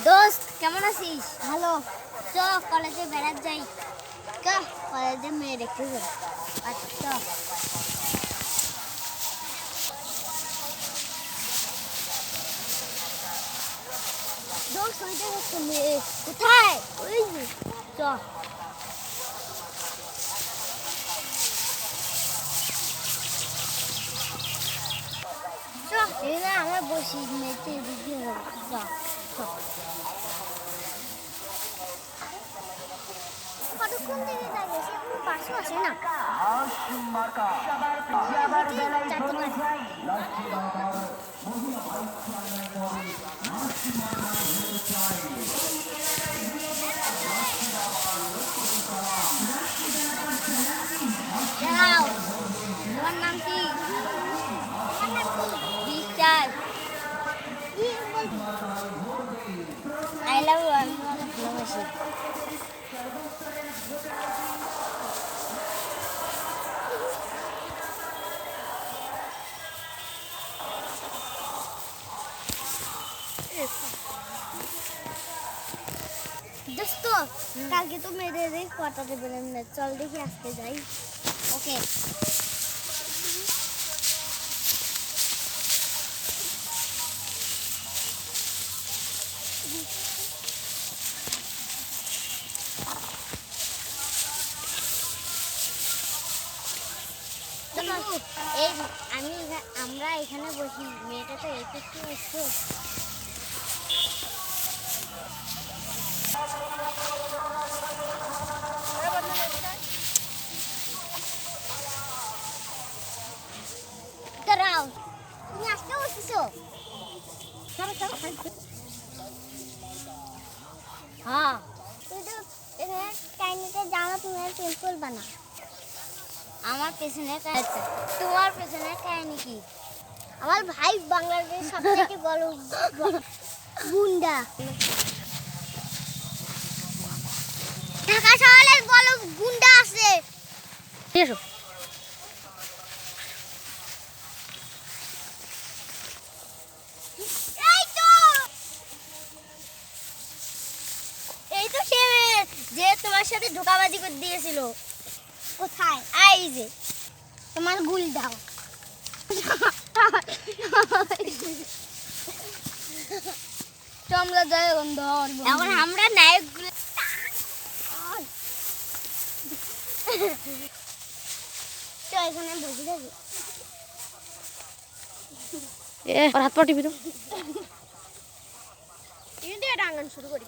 দোস্ত কেমন আছিস? ভালো। চ কলেজে বেড়াতে যাই। কলেজে মেয়ে দেখতে যাই। আচ্ছা দোস্ত ওইটা হচ্ছে মেয়ে। কোথায়? ওই যে চ এই না আমার বসি মেয়েতে ভিডিও যা কতক্ষণ থেকে দাঁড়িয়ে আছে কোনো বাসও আসে না। তোমার নাম কি? বিচার আই লাভ ইউ। আমি অনেক ভালোবাসি। দোস্ত কালকে তো মেয়েদের কথা দেবেন না, চল দেখি আজকে যাই। ওকে এই আমরা এখানে বসি, মেয়েটা তো এই একটু এসছো। তুমি আজকে বসেছো? হ্যাঁ কাহিনীটা জানো তুমি? আর পেন্সিল বানা আমার পেছনে। তোমার পেছনে কাহিনী কি? আমার ভাই বাংলাদেশের সবথেকে বড় গুন্ডা, ঢাকা শহরের বড় গুন্ডা আছে। এসো এই তো সে যে তোমার সাথে ধোঁকাবাজি করে দিয়েছিল। কোথায়? এই যে তোমার গুল দাও। আমরা যাই এখন আমরা নায়ক এখানে বসে থাকি। হাত পা টিপি তো ডাঙ্গান শুরু করি।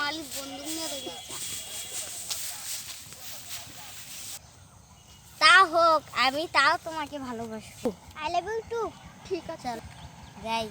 মালিক বন্দুক নিয়ে রেখে তা হোক, আমি তাও তোমাকে ভালোবাসি। I love you too. ঠিক আছে যাই।